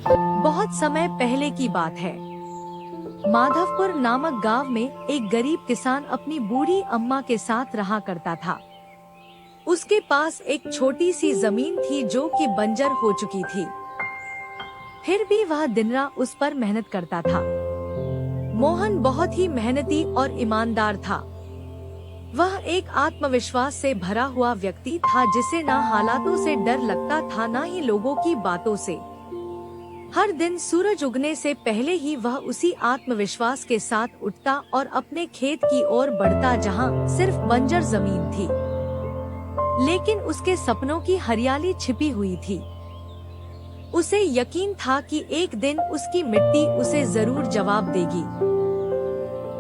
बहुत समय पहले की बात है। माधवपुर नामक गांव में एक गरीब किसान अपनी बूढ़ी अम्मा के साथ रहा करता था। उसके पास एक छोटी सी जमीन थी जो कि बंजर हो चुकी थी। फिर भी वह दिन रात उस पर मेहनत करता था। मोहन बहुत ही मेहनती और ईमानदार था। वह एक आत्मविश्वास से भरा हुआ व्यक्ति था जिसे ना हालातों से डर लगता था ना ही लोगों की बातों से। हर दिन सूरज उगने से पहले ही वह उसी आत्मविश्वास के साथ उठता और अपने खेत की ओर बढ़ता जहां सिर्फ बंजर जमीन थी, लेकिन उसके सपनों की हरियाली छिपी हुई थी। उसे यकीन था कि एक दिन उसकी मिट्टी उसे जरूर जवाब देगी,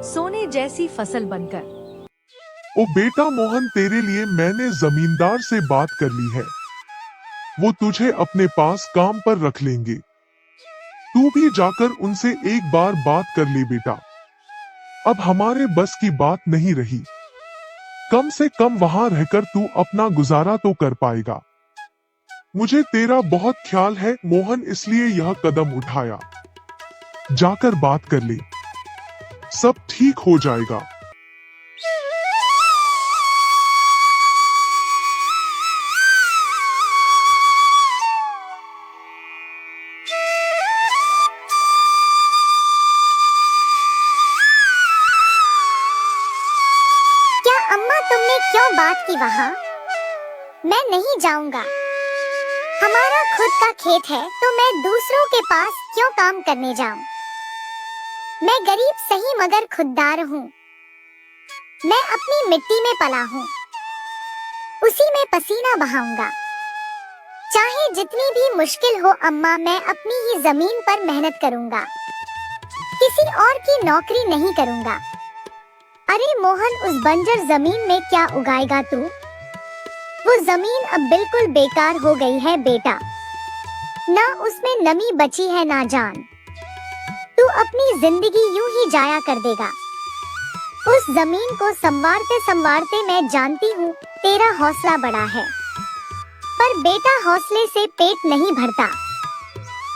सोने जैसी फसल बनकर। ओ बेटा मोहन, तेरे लिए मैंने जमींदार से बात कर ली है। वो तुझे अपने पास काम पर रख लेंगे। तू भी जाकर उनसे एक बार बात कर ले बेटा। अब हमारे बस की बात नहीं रही। कम से कम वहां रहकर तू अपना गुजारा तो कर पाएगा। मुझे तेरा बहुत ख्याल है मोहन, इसलिए यह कदम उठाया। जाकर बात कर ले, सब ठीक हो जाएगा। अम्मा, तुमने क्यों बात की वहाँ? मैं नहीं जाऊंगा। हमारा खुद का खेत है तो मैं दूसरों के पास क्यों काम करने जाऊं? मैं गरीब सही मगर खुददार हूँ। मैं अपनी मिट्टी में पला हूँ, उसी में पसीना बहाऊंगा। चाहे जितनी भी मुश्किल हो अम्मा, मैं अपनी ही जमीन पर मेहनत करूंगा। किसी और की नौकरी नहीं करूंगा। अरे मोहन, उस बंजर जमीन में क्या उगाएगा तू? वो जमीन अब बिल्कुल बेकार हो गई है बेटा। ना उसमें नमी बची है ना जान। तू अपनी जिंदगी यूं ही जाया कर देगा। उस जमीन को संवारते संवारते मैं जानती हूँ तेरा हौसला बड़ा है, पर बेटा हौसले से पेट नहीं भरता।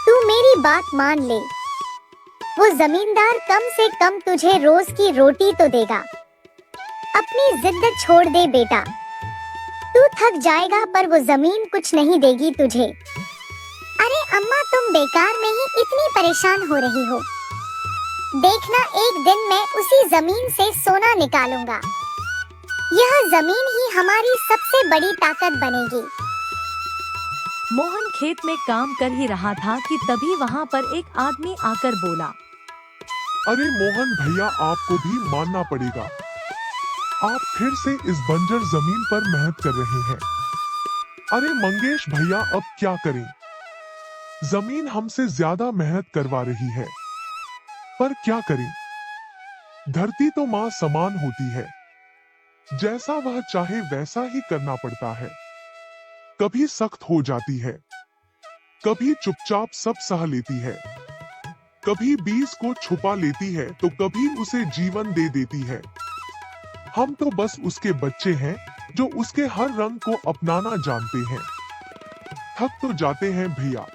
तू मेरी बात मान ले। वो जमींदार कम से कम तुझे रोज की रोटी तो देगा। अपनी जिद छोड़ दे बेटा। तू थक जाएगा पर वो जमीन कुछ नहीं देगी तुझे। अरे अम्मा, तुम बेकार में ही इतनी परेशान हो रही हो। देखना, एक दिन मैं उसी जमीन से सोना निकालूंगा। यह जमीन ही हमारी सबसे बड़ी ताकत बनेगी। मोहन खेत में काम कर ही रहा था कि तभी वहाँ पर एक आदमी आकर बोला। अरे मोहन भैया, आपको भी मानना पड़ेगा। आप फिर से इस बंजर जमीन पर मेहनत कर रहे हैं। अरे मंगेश भैया, अब क्या करें? जमीन हमसे ज्यादा मेहनत करवा रही है, पर क्या करें? धरती तो माँ समान होती है। जैसा वह चाहे वैसा ही करना पड़ता है। कभी सख्त हो जाती है, कभी चुपचाप सब सह लेती है, कभी बीज को छुपा लेती है तो कभी उसे जीवन दे देती है। हम तो बस उसके बच्चे हैं जो उसके हर रंग को अपनाना जानते हैं। थक तो जाते हैं भैया,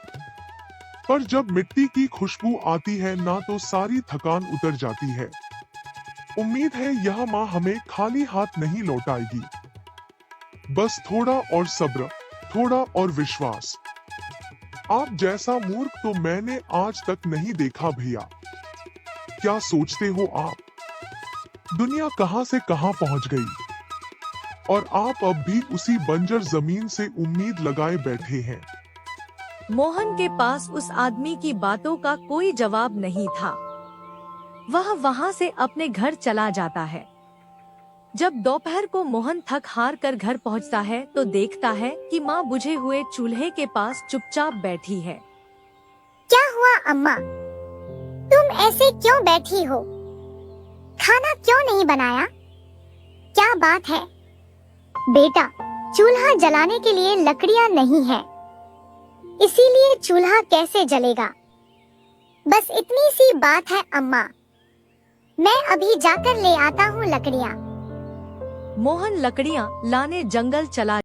पर जब मिट्टी की खुशबू आती है ना तो सारी थकान उतर जाती है। उम्मीद है यह माँ हमें खाली हाथ नहीं लौटाएगी। बस थोड़ा और सब्र, थोड़ा और विश्वास। आप जैसा मूर्ख तो मैंने आज तक नहीं देखा भैया। क्या सोचते हो आप? दुनिया कहां से कहां पहुंच गई, और आप अब भी उसी बंजर जमीन से उम्मीद लगाए बैठे हैं। मोहन के पास उस आदमी की बातों का कोई जवाब नहीं था। वह वहां से अपने घर चला जाता है। जब दोपहर को मोहन थक हार कर घर पहुंचता है तो देखता है कि माँ बुझे हुए चूल्हे के पास चुपचाप बैठी है। क्या हुआ अम्मा? तुम ऐसे क्यों बैठी हो? खाना क्यों नहीं बनाया? क्या बात है? बेटा, चूल्हा जलाने के लिए लकड़ियाँ नहीं है, इसीलिए चूल्हा कैसे जलेगा? बस इतनी सी बात है अम्मा। मैं अभी जाकर ले आता हूँ लकड़ियाँ। मोहन लकड़ियाँ लाने जंगल चला